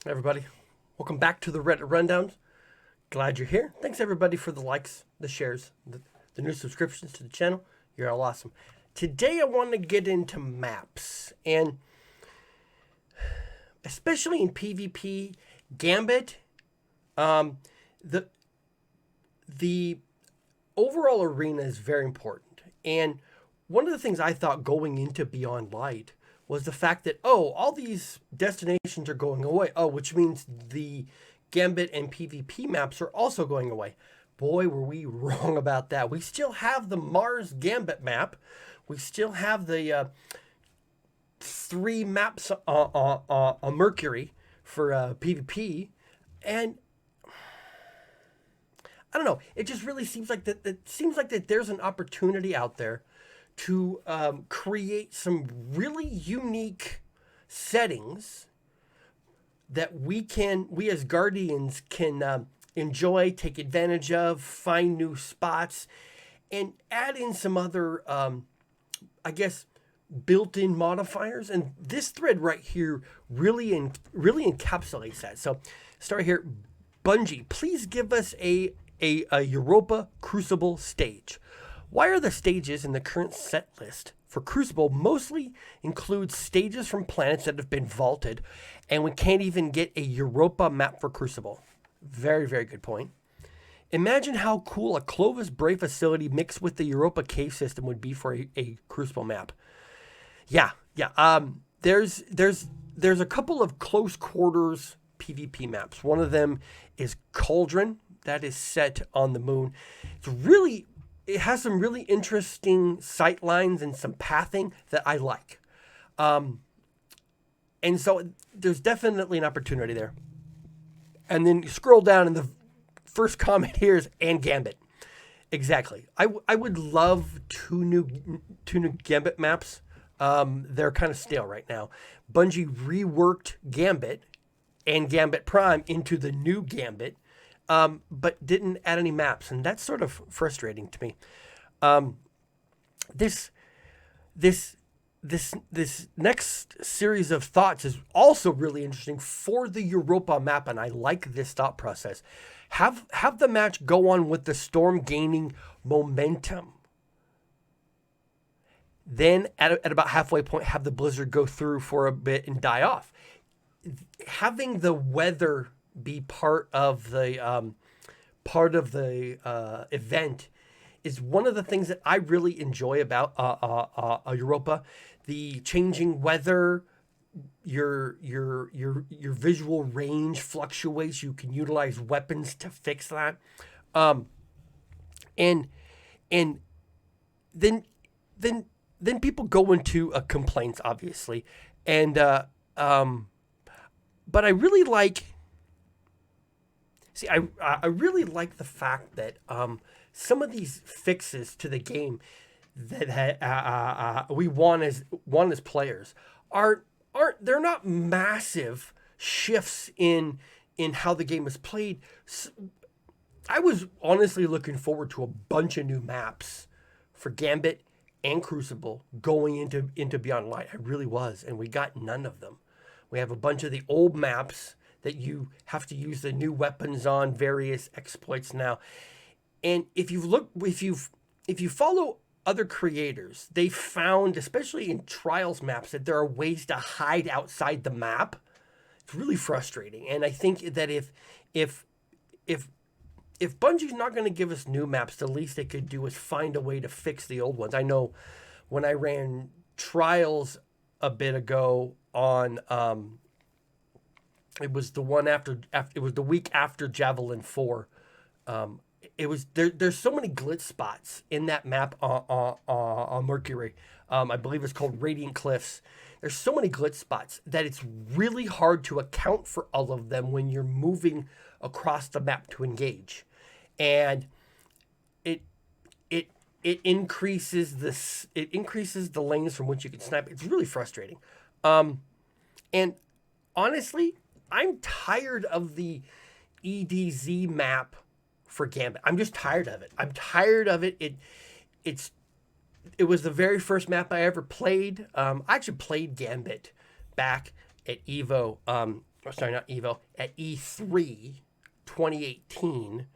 Hey everybody, welcome back to the Reddit Rundowns. Glad you're here. Thanks everybody for the likes, the shares, the new subscriptions to the channel. You're all awesome. Today I want to get into maps, and especially in PvP, Gambit, um, the the overall arena is very important. And one of the things I thought going into Beyond Light was the fact that, all these destinations are going away. Which means the Gambit and PvP maps are also going away. Boy, were we wrong about that. We still have the Mars Gambit map. We still have the three maps on Mercury for PvP. And I don't know. It just really seems like that. It seems like that there's an opportunity out there to create some really unique settings that we as guardians can enjoy, take advantage of, find new spots, and add in some other, I guess, built-in modifiers. And this thread right here really encapsulates that. So, start here. Bungie, please give us a Europa Crucible stage. Why are the stages in the current set list for Crucible mostly include stages from planets that have been vaulted, and we can't even get a Europa map for Crucible? Very, very good point. Imagine how cool a Clovis Bray facility mixed with the Europa cave system would be for a Crucible map. Yeah. There's a couple of close quarters PvP maps. One of them is Cauldron, that is set on the moon. It has some really interesting sight lines and some pathing that I like. And so there's definitely an opportunity there. And then you scroll down and the first comment here is and Gambit. Exactly. I would love two new Gambit maps. They're kind of stale right now. Bungie reworked Gambit and Gambit Prime into the new Gambit, but didn't add any maps, and that's sort of frustrating to me. This next series of thoughts is also really interesting for the Europa map, and I like this thought process. Have the match go on with the storm gaining momentum. Then at about halfway point, have the blizzard go through for a bit and die off. Having the weather be part of the event is one of the things that I really enjoy about Europa. The changing weather, your visual range fluctuates. You can utilize weapons to fix that, and then people go into complaints, obviously, and but I really like. See, I really like the fact that some of these fixes to the game that we want as players aren't they're not massive shifts in how the game is played. I was honestly looking forward to a bunch of new maps for Gambit and Crucible going into Beyond Light. I really was, and we got none of them. We have a bunch of the old maps that you have to use the new weapons on various exploits now. And if you follow other creators, they found, especially in Trials maps, that there are ways to hide outside the map. It's really frustrating. And I think that if Bungie's not going to give us new maps, the least they could do is find a way to fix the old ones. I know when I ran Trials a bit ago on it was the one after it was the week after Javelin 4. It was there's so many glitch spots in that map on Mercury. I believe it's called Radiant Cliffs. There's so many glitch spots that it's really hard to account for all of them when you're moving across the map to engage. And it increases the lanes from which you can snipe. It's really frustrating. And honestly, I'm tired of the EDZ map for Gambit. I'm just tired of it. I'm tired of it. It was the very first map I ever played. I actually played Gambit back at Evo or sorry, not Evo, at E3 2018,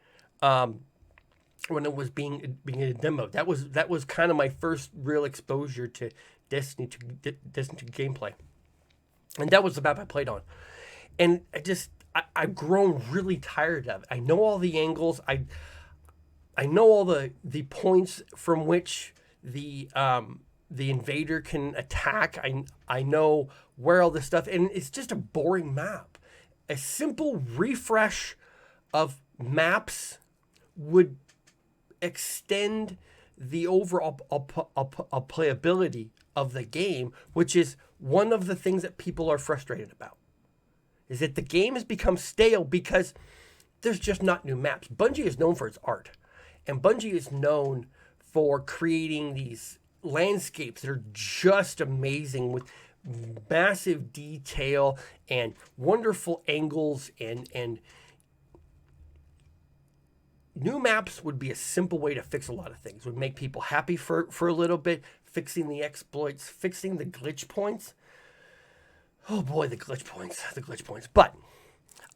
when it was being a demo. That was kind of my first real exposure to Destiny gameplay, and that was the map I played on. And I've grown really tired of it. I know all the angles. I know all the points from which the invader can attack. I know where all this stuff, and it's just a boring map. A simple refresh of maps would extend the overall playability of the game, which is one of the things that people are frustrated about. Is that the game has become stale because there's just not new maps. Bungie is known for its art, and Bungie is known for creating these landscapes that are just amazing with massive detail and wonderful angles, and new maps would be a simple way to fix a lot of things. Would make people happy for a little bit, fixing the exploits, fixing the glitch points. Oh boy, the glitch points. But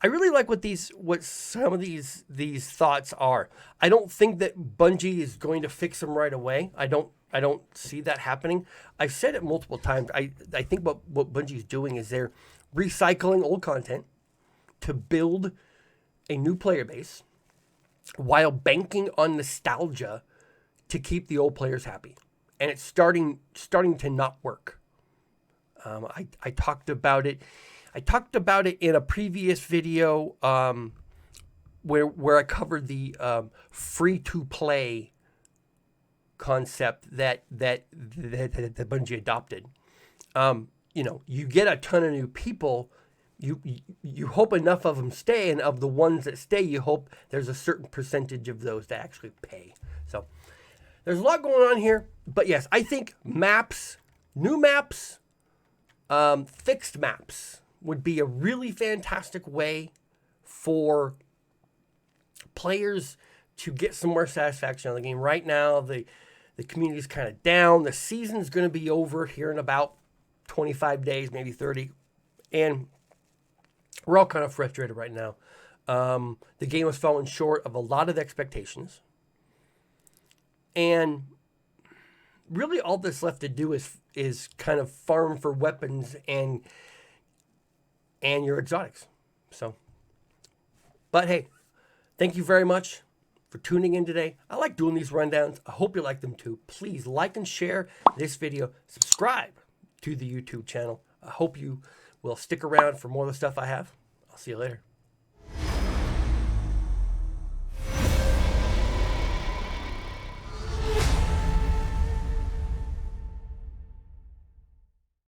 I really like what some of these thoughts are. I don't think that Bungie is going to fix them right away. I don't see that happening. I've said it multiple times. I think what Bungie is doing is they're recycling old content to build a new player base while banking on nostalgia to keep the old players happy. And it's starting to not work. I talked about it. I talked about it in a previous video where I covered the free-to-play concept that Bungie adopted. You get a ton of new people. You hope enough of them stay, and of the ones that stay, you hope there's a certain percentage of those that actually pay. So there's a lot going on here. But yes, I think maps, new maps, fixed maps would be a really fantastic way for players to get some more satisfaction on the game. Right now, the community is kind of down. The season's going to be over here in about 25 days, maybe 30. And we're all kind of frustrated right now. The game has fallen short of a lot of expectations. And really all that's left to do is kind of farm for weapons and your exotics. So, but hey, thank you very much for tuning in today. I like doing these rundowns. I hope you like them too. Please like and share this video. Subscribe to the YouTube channel. I hope you will stick around for more of the stuff I have. I'll see you later.